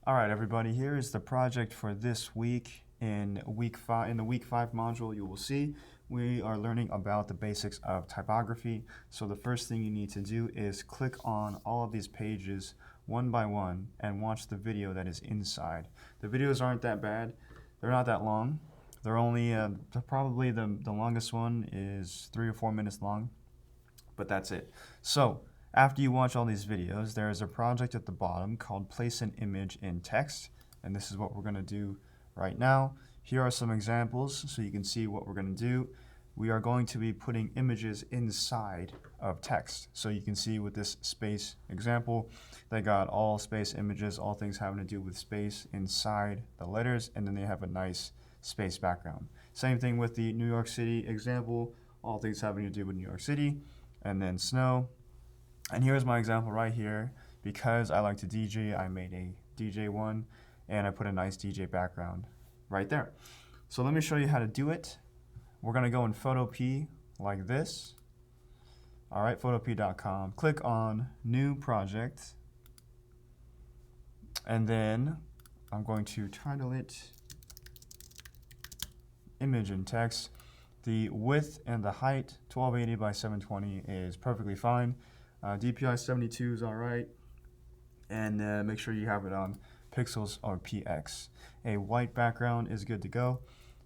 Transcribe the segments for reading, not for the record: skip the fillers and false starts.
All right, everybody, here is the project for this week. In the week 5 module, you will see we are learning about the basics of typography. So the first thing you need to do is click on all of these pages one by one and watch the video that is inside. The videos aren't that bad. They're not that long. They're only, probably the longest one is 3 or 4 minutes long, but that's it. So after you watch all these videos, there is a project at the bottom called Place an Image in Text, and this is what we're going to do right now. Here are some examples so you can see what we're going to do. We are going to be putting images inside of text. So you can see with this space example, they got all space images, all things having to do with space inside the letters, and then they have a nice space background. Same thing with the New York City example, all things having to do with New York City, and then snow. And here's my example right here. Because I like to DJ, I made a DJ one, and I put a nice DJ background right there. So let me show you how to do it. We're going to go in Photopea like this. All right, photopea.com. Click on New Project. And then I'm going to title it Image in Text. The width and the height, 1280 by 720, is perfectly fine. DPI 72 is all right. And make sure you have it on pixels or px. A white background is good to go.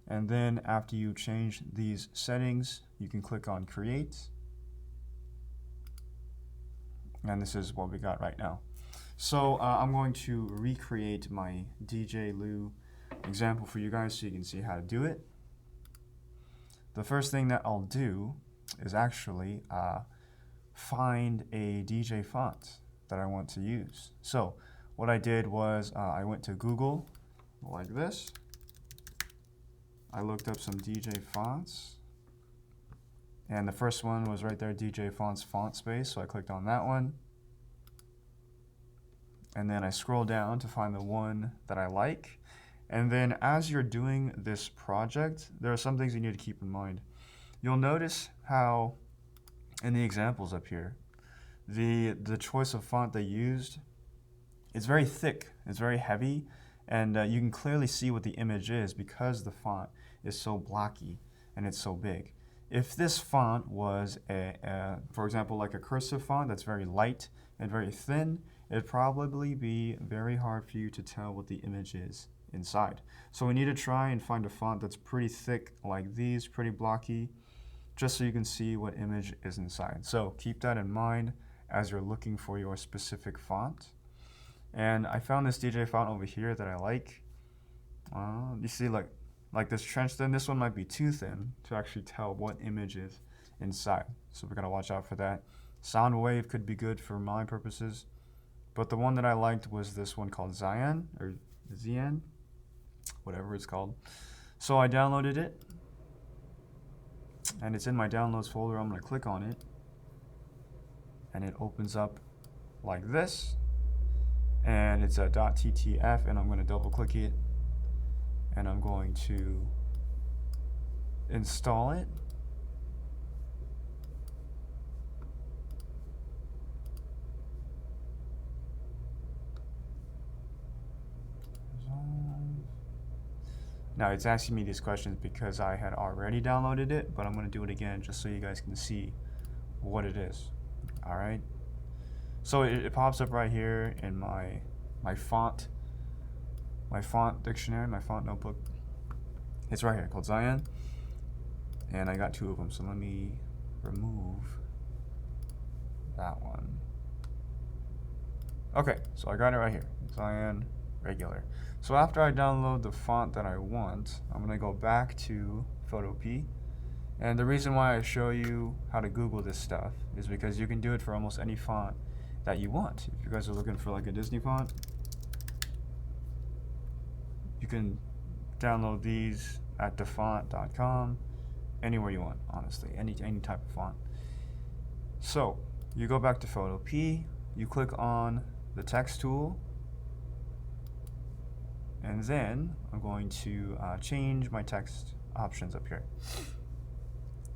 And then after you change these settings, you can click on Create. And this is what we got right now. So I'm going to recreate my DJ Lou example for you guys so you can see how to do it. The first thing that I'll do is actually find a DJ font that I want to use. So what I did was I went to Google like this. I looked up some DJ fonts, and the first one was right there, DJ Fonts Font Space, so I clicked on that one. And then I scroll down to find the one that I like. And then as you're doing this project, there are some things you need to keep in mind. You'll notice how in the examples up here, the choice of font they used, it's very thick, it's very heavy, and you can clearly see what the image is because the font is so blocky and it's so big. If this font was, for example, like a cursive font that's very light and very thin, it'd probably be very hard for you to tell what the image is inside. So we need to try and find a font that's pretty thick like these, pretty blocky, just so you can see what image is inside. So keep that in mind as you're looking for your specific font. And I found this DJ font over here that I like. You see like this trench thin, this one might be too thin to actually tell what image is inside. So we're gonna watch out for that. Sound wave could be good for my purposes, but the one that I liked was this one called Cyan, or Zian, whatever it's called. So I downloaded it, and it's in my downloads folder. I'm gonna click on it, and it opens up like this. And it's a .ttf, and I'm going to double click it, and I'm going to install it. Now it's asking me these questions because I had already downloaded it, but I'm going to do it again just so you guys can see what it is. All right. So it pops up right here in my font dictionary, my font notebook. It's right here, called Cyan, and I got 2 of them. So let me remove that one. Okay, so I got it right here, Cyan regular. So after I download the font that I want, I'm gonna go back to Photopea. And the reason why I show you how to Google this stuff is because you can do it for almost any font that you want. If you guys are looking for like a Disney font, you can download these at dafont.com, anywhere you want, honestly, any type of font. So you go back to Photopea, you click on the text tool, and then I'm going to change my text options up here.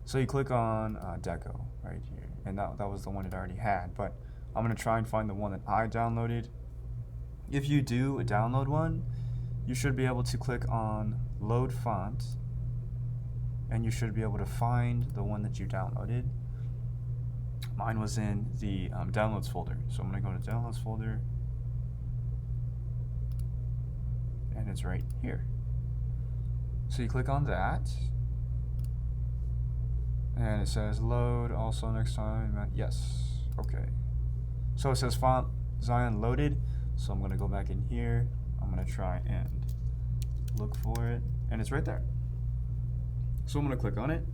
So you click on Deco right here, and that was the one that I already had, but I'm going to try and find the one that I downloaded. if you do download one, you should be able to click on load font, and you should be able to find the one that you downloaded. Mine was in the downloads folder, so I'm going to go to downloads folder, and it's right here. So you click on that, and it says load also next time. Yes, okay. So it says font Zion loaded, so I'm going to go back in here. I'm going to try and look for it, and it's right there. So I'm going to click on it,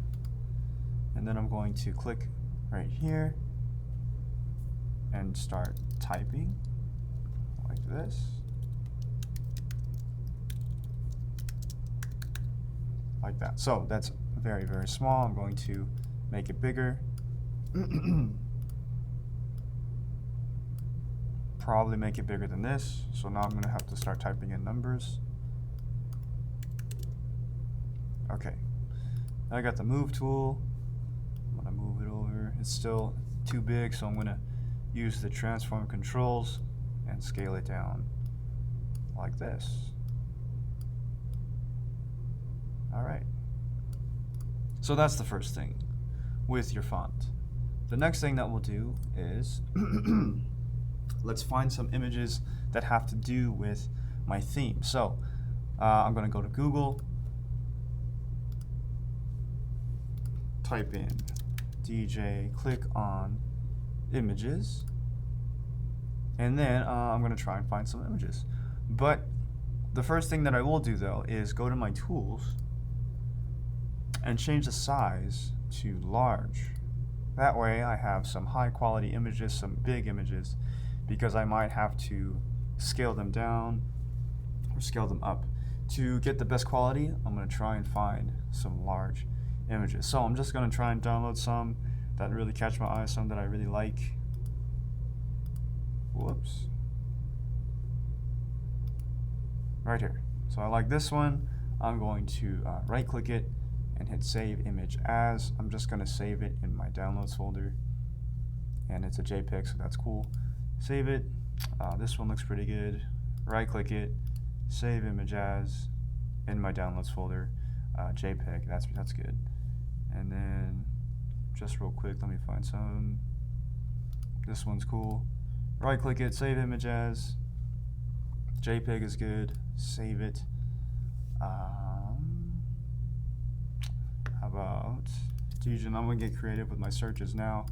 and then I'm going to click right here and start typing like this. Like that. So that's very, very small. I'm going to make it bigger. Probably make it bigger than this. So now I'm going to have to start typing in numbers. Okay. I got the move tool. I'm going to move it over. It's still too big, so I'm going to use the transform controls and scale it down like this. Alright. So that's the first thing with your font. The next thing that we'll do is let's find some images that have to do with my theme. So I'm going to go to Google, type in DJ, click on images, and then I'm going to try and find some images. But the first thing that I will do though is go to my tools and change the size to large. That way I have some high quality images, some big images, because I might have to scale them down or scale them up. To get the best quality, I'm going to try and find some large images. So I'm just going to try and download some that really catch my eye, some that I really like. Whoops. Right here. So I like this one. I'm going to right click it and hit save image as. I'm just going to save it in my downloads folder, and it's a JPEG, so that's cool. Save it. This one looks pretty good. Right click it, save image as in my downloads folder, JPEG. That's good. And then just real quick, let me find some. This one's cool. Right click it, save image as. JPEG is good. Save it. How about DJ? I'm gonna get creative with my searches now.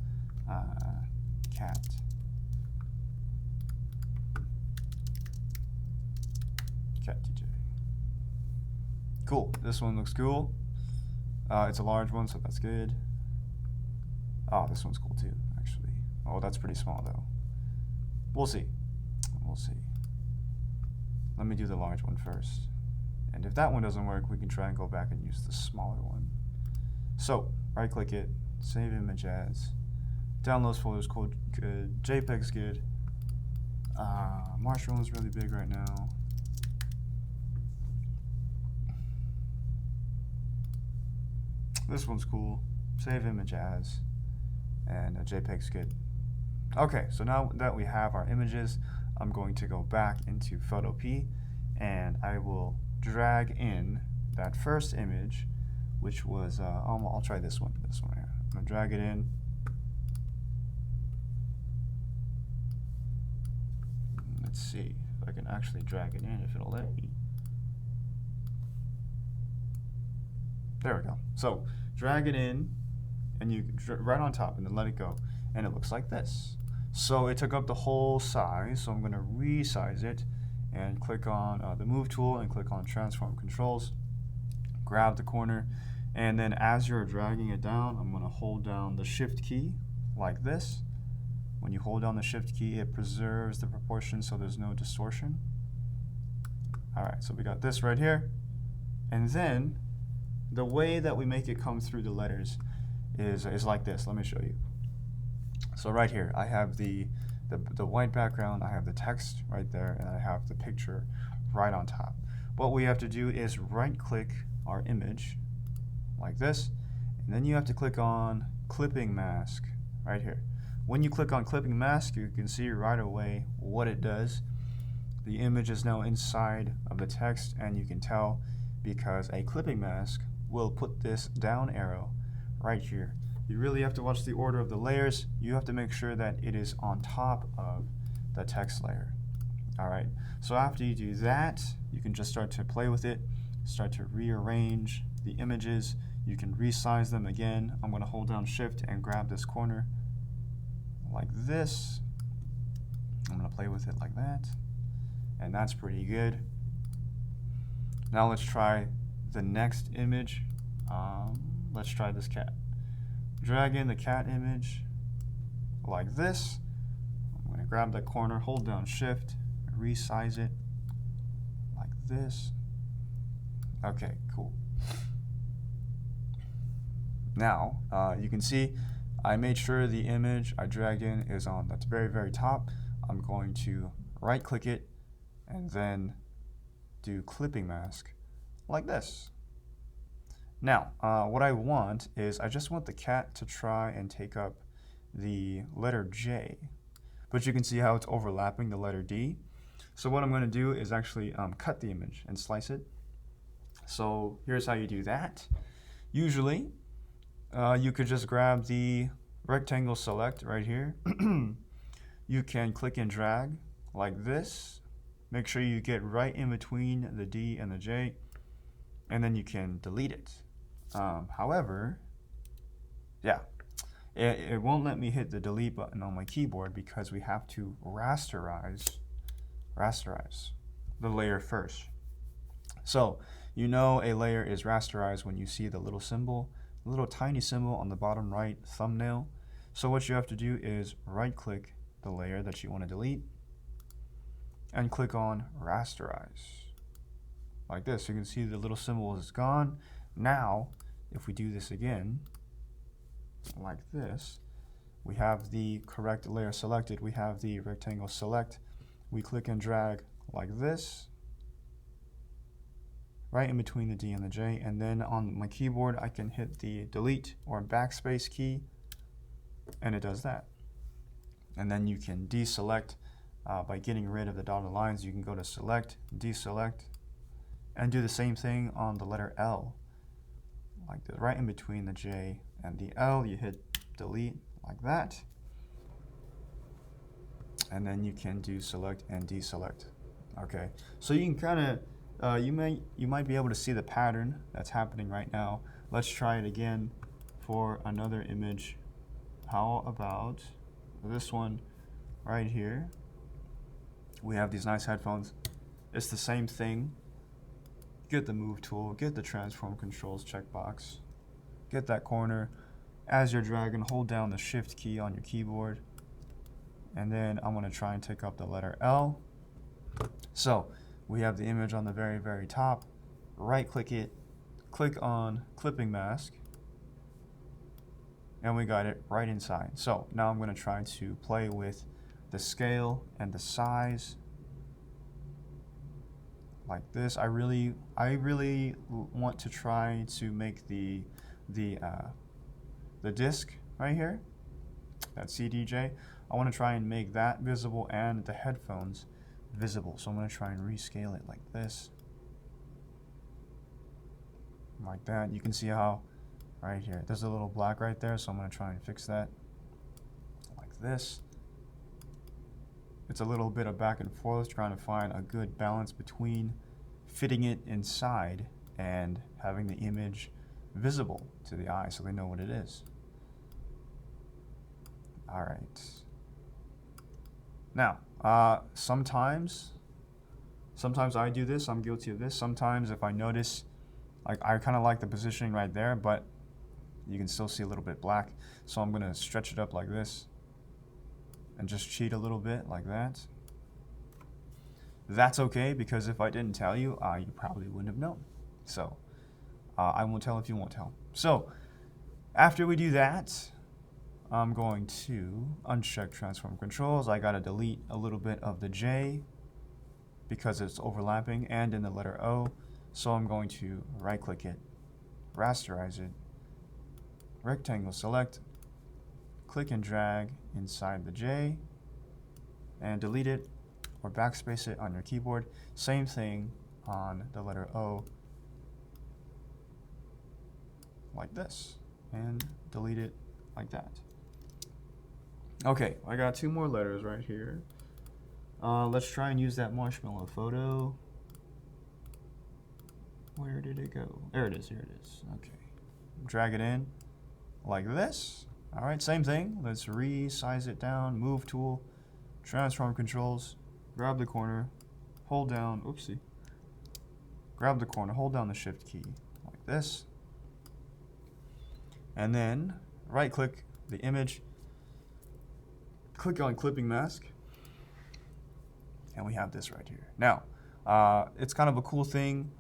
Cat. Cat DJ. Cool. This one looks cool. It's a large one, so that's good. Oh, this one's cool too, actually. Oh, that's pretty small though. We'll see. We'll see. Let me do the large one first. And if that one doesn't work, we can try and go back and use the smaller one. So, right click it, save image as. Downloads folder is cool, good. JPEG's good. Mushroom is really big right now. This one's cool. Save image as. And JPEG's good. Okay, so now that we have our images, I'm going to go back into Photopea, and I will drag in that first image, which was, I'll try this one right here. I'm going to drag it in. Let's see if I can actually drag it in, if it'll let me. There we go. So drag it in, and you right on top, and then let it go, and it looks like this. So it took up the whole size, so I'm going to resize it and click on the move tool and click on transform controls, grab the corner, and then as you're dragging it down, I'm going to hold down the shift key like this. When you hold down the shift key, it preserves the proportion so there's no distortion. Alright, so we got this right here, and then the way that we make it come through the letters is like this. Let me show you. So right here, I have the white background, I have the text right there, and I have the picture right on top. What we have to do is right-click our image like this, and then you have to click on Clipping Mask right here. When you click on Clipping Mask, you can see right away what it does. the image is now inside of the text, and you can tell because a clipping mask will put this down arrow right here. You really have to watch the order of the layers. You have to make sure that it is on top of the text layer. All right, so after you do that, you can just start to play with it, start to rearrange the images. You can resize them again. I'm going to hold down Shift and grab this corner like this. I'm going to play with it like that, and that's pretty good. Now let's try the next image. Let's try this cat. Drag in the cat image like this. I'm going to grab that corner, hold down Shift, resize it like this. Okay, cool. Now, you can see I made sure the image I dragged in is on the very, very top. I'm going to right click it and then do clipping mask like this. Now, what I want is I just want the cat to try and take up the letter J, but you can see how it's overlapping the letter D. So what I'm going to do is actually cut the image and slice it. So here's how you do that. Usually, you could just grab the rectangle select right here. You can click and drag like this. Make sure you get right in between the D and the J, and then you can delete it. However, yeah, it won't let me hit the delete button on my keyboard because we have to rasterize the layer first. So you know a layer is rasterized when you see the little symbol, the little tiny symbol on the bottom right thumbnail. So what you have to do is right click the layer that you want to delete and click on rasterize like this. You can see the little symbol is gone. Now if we do this again like this, we have the correct layer selected. We have the rectangle select. We click and drag like this right in between the D and the J, and then on my keyboard I can hit the delete or backspace key and it does that. And then you can deselect by getting rid of the dotted lines. You can go to select, deselect, and do the same thing on the letter L, like this, right in between the J and the L. You hit delete like that, and then you can do select and deselect. Okay, so you can kind of you might be able to see the pattern that's happening right now. Let's try it again for another image. How about this one right here? We have these nice headphones. It's the same thing. Get the move tool, get the transform controls checkbox, get that corner. As you're dragging, hold down the shift key on your keyboard, and then I'm going to try and take up the letter L. So we have the image on the very, very top. Right click it, click on clipping mask, and we got it right inside. So now I'm going to try to play with the scale and the size like this. I really want to try to make the disc right here, that CDJ, I want to try and make that visible and the headphones visible. So I'm going to try and rescale it like this, like that. You can see how right here there's a little black right there, so I'm going to try and fix that like this. It's a little bit of back and forth trying to find a good balance between fitting it inside and having the image visible to the eye so they know what it is. All right. Now, sometimes I do this. I'm guilty of this. Sometimes if I notice, like, I kind of like the positioning right there, but you can still see a little bit black. So I'm going to stretch it up like this and just cheat a little bit like that. That's okay, because if I didn't tell you, you probably wouldn't have known. So I won't tell if you won't tell. So after we do that, I'm going to uncheck transform controls. I got to delete a little bit of the J because it's overlapping, and in the letter O. So I'm going to right click it, rasterize it, rectangle select, click and drag inside the J, and delete it or backspace it on your keyboard. Same thing on the letter O, like this, and delete it like that. Okay, I got 2 more letters right here. Let's try and use that marshmallow photo. Where did it go? There it is, here it is. Okay. Drag it in like this. All right, same thing. Let's resize it down. Move tool, transform controls, grab the corner, hold down, oopsie. Grab the corner, hold down the shift key like this. And then right click the image, click on clipping mask, and we have this right here. Now, it's kind of a cool thing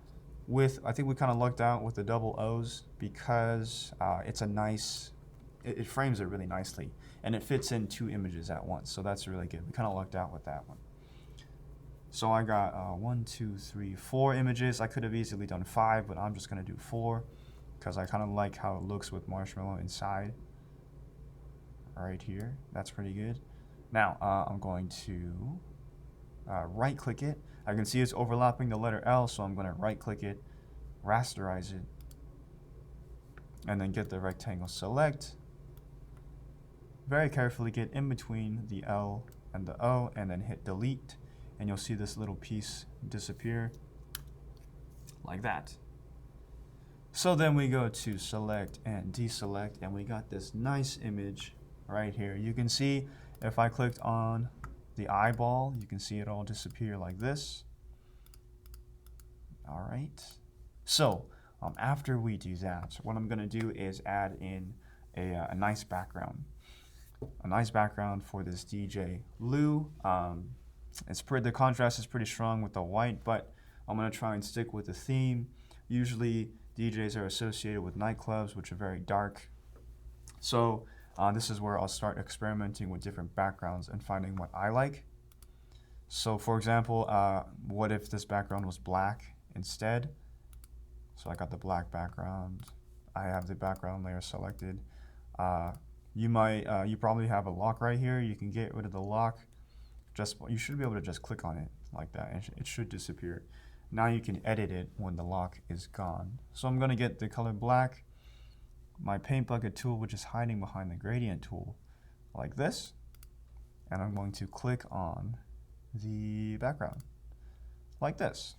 with, I think we kind of lucked out with the double O's because it's a nice, it frames it really nicely, and it fits in 2 images at once, so that's really good. We kind of lucked out with that one. So I got 1, 2, 3, 4 images. I could have easily done 5, but I'm just gonna do 4 because I kind of like how it looks with marshmallow inside right here. That's pretty good. Now I'm going to right click it. I can see it's overlapping the letter L, so I'm going to right click it, rasterize it, and then get the rectangle select. Very carefully get in between the L and the O, and then hit delete, and you'll see this little piece disappear like that. So then we go to select and deselect, and we got this nice image right here. You can see if I clicked on the eyeball, you can see it all disappear like this. All right. So after we do that, what I'm going to do is add in a nice background. A nice background for this DJ Lou. The contrast is pretty strong with the white, but I'm going to try and stick with the theme. Usually DJs are associated with nightclubs, which are very dark. So this is where I'll start experimenting with different backgrounds and finding what I like. So for example, what if this background was black instead? So I got the black background. I have the background layer selected. You probably have a lock right here. You can get rid of the lock. You should be able to just click on it like that, and it should disappear. Now you can edit it when the lock is gone. So I'm going to get the color black, my paint bucket tool, which is hiding behind the gradient tool, like this, and I'm going to click on the background like this.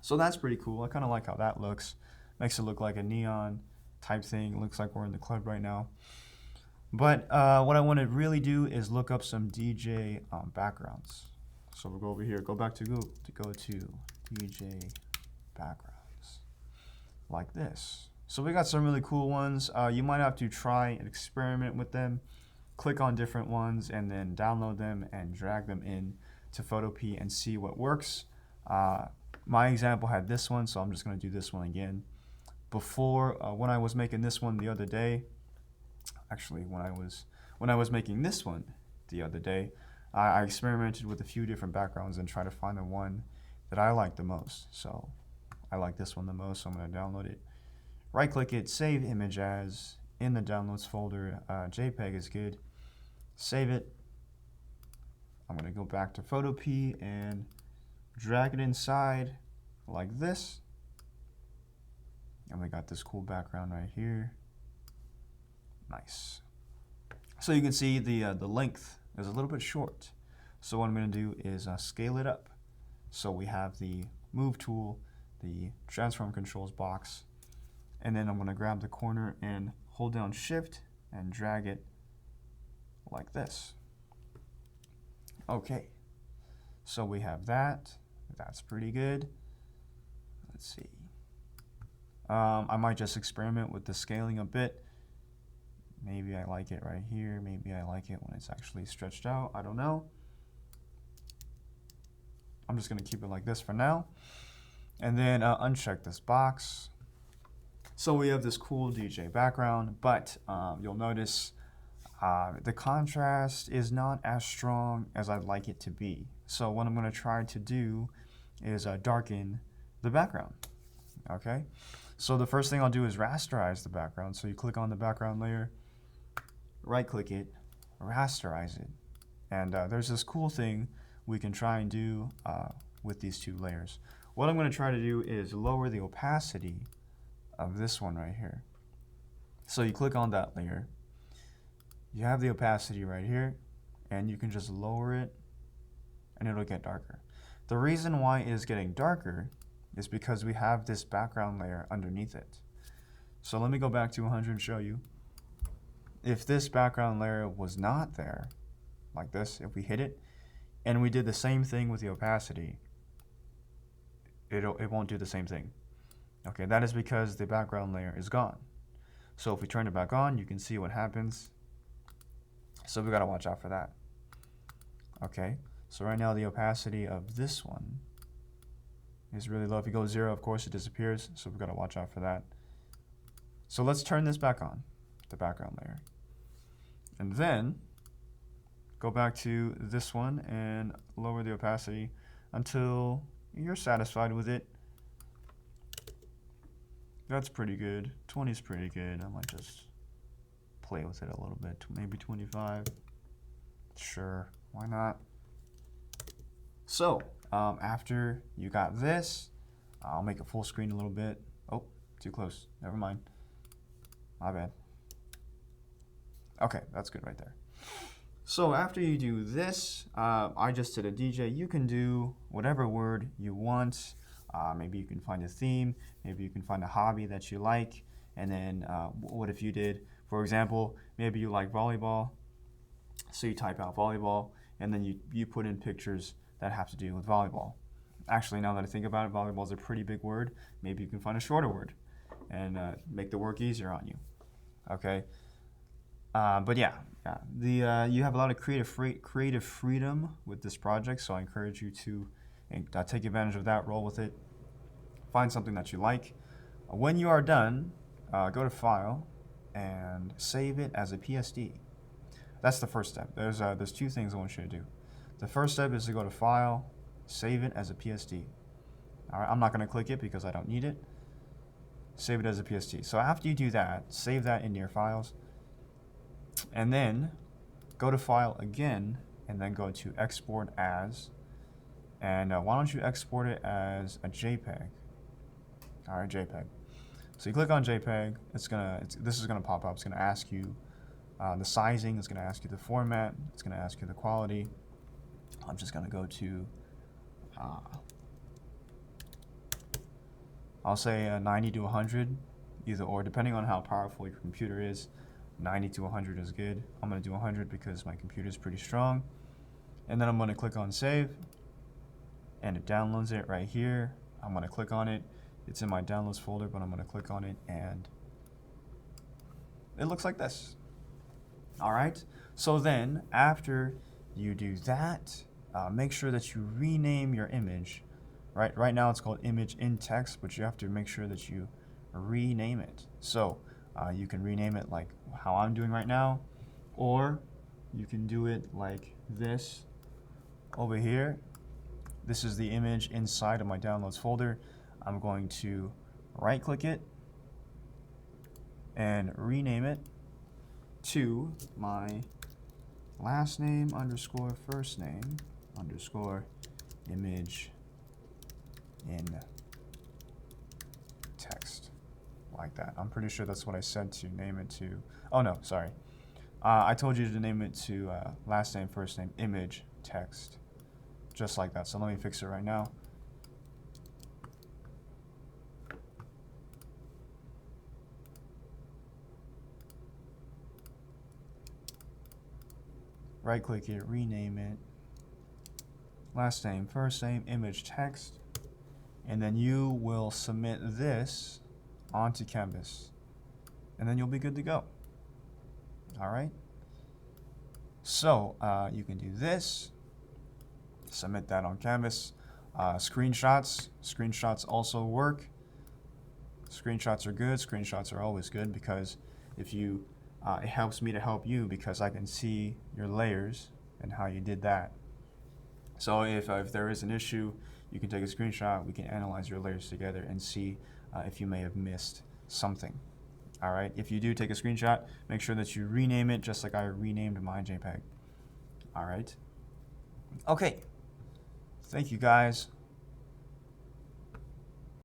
So that's pretty cool. I kind of like how that looks. Makes it look like a neon type thing. It looks like we're in the club right now. But what I want to really do is look up some DJ backgrounds. So we'll go over here, go back to Google to go to DJ backgrounds like this. So we got some really cool ones. You might have to try and experiment with them. Click on different ones and then download them and drag them in to Photopea and see what works. My example had this one, so I'm just going to do this one again. Before, when I was making this one the other day, actually when I was making this one the other day, I experimented with a few different backgrounds and tried to find the one that I like the most. So I like this one the most, so I'm going to download it. Right click it, save image as, in the downloads folder. JPEG is good. Save it. I'm going to go back to Photopea and drag it inside like this. And we got this cool background right here. Nice. So you can see the length is a little bit short. So what I'm going to do is scale it up. So we have the move tool, the transform controls box, and then I'm going to grab the corner and hold down shift and drag it like this. Okay, so we have that. That's pretty good. Let's see. I might just experiment with the scaling a bit. Maybe I like it right here. Maybe I like it when it's actually stretched out. I don't know. I'm just going to keep it like this for now. And then uncheck this box. So we have this cool DJ background, but you'll notice the contrast is not as strong as I'd like it to be. So what I'm going to try to do is darken the background. Okay, so the first thing I'll do is rasterize the background. So you click on the background layer, right click it, rasterize it. And there's this cool thing we can try and do with these two layers. What I'm going to try to do is lower the opacity of this one right here. So you click on that layer, you have the opacity right here, and you can just lower it and it'll get darker. The reason why it is getting darker is because we have this background layer underneath it. So let me go back to 100 and show you. If this background layer was not there, like this, if we hit it, and we did the same thing with the opacity, it won't do the same thing. Okay, that is because the background layer is gone. So if we turn it back on, you can see what happens. So we gotta watch out for that. Okay, so right now the opacity of this one is really low. If you go 0, of course it disappears, so we gotta watch out for that. So let's turn this back on, the background layer. And then go back to this one and lower the opacity until you're satisfied with it. That's pretty good. 20 is pretty good. I might just play with it a little bit. Maybe 25. Sure, why not? So, after you got this, I'll make it full screen a little bit. Oh, too close. Never mind. My bad. Okay, that's good right there. So after you do this, I just did a DJ. You can do whatever word you want. Maybe you can find a theme. Maybe you can find a hobby that you like. And then what if you did, for example, maybe you like volleyball. So you type out volleyball, and then you put in pictures that have to do with volleyball. Actually, now that I think about it, volleyball is a pretty big word. Maybe you can find a shorter word and make the work easier on you. Okay. But yeah, you have a lot of creative freedom with this project, so I encourage you to take advantage of that, roll with it, find something that you like. When you are done, go to File and save it as a PSD. That's the first step. There's two things I want you to do. The first step is to go to File, save it as a PSD. All right, I'm not going to click it because I don't need it. Save it as a PSD. So after you do that, save that in your files. And then go to File again, and then go to Export As. And why don't you export it as a JPEG? All right, JPEG. So you click on JPEG. This is gonna pop up. It's gonna ask you the sizing. It's gonna ask you the format. It's gonna ask you the quality. I'm just gonna go to I'll say 90 to 100, either or, depending on how powerful your computer is. 90 to 100 is good. I'm going to do 100 because my computer is pretty strong. And then I'm going to click on Save. And it downloads it right here. I'm going to click on it. It's in my Downloads folder, but I'm going to click on it, and it looks like this. All right. So then, after you do that, make sure that you rename your image. Right now it's called Image in Text, but you have to make sure that you rename it. So you can rename it like how I'm doing right now, or you can do it like this over here. This is the image inside of my Downloads folder. I'm going to right click it and rename it to my last name underscore first name underscore image in text, like that. I'm pretty sure that's what I said to name it to. Oh no, sorry. I told you to name it to last name, first name, image, text, just like that. So let me fix it right now. Right click it, rename it, last name, first name, image, text, and then you will submit this onto Canvas, and then you'll be good to go. All right. So you can do this, submit that on Canvas. Screenshots also work. Screenshots are good. Screenshots are always good because if you, it helps me to help you because I can see your layers and how you did that. So if there is an issue, you can take a screenshot. We can analyze your layers together and see if you may have missed something. All right. If you do take a screenshot, make sure that you rename it just like I renamed my JPEG. All right. Okay. Thank you guys.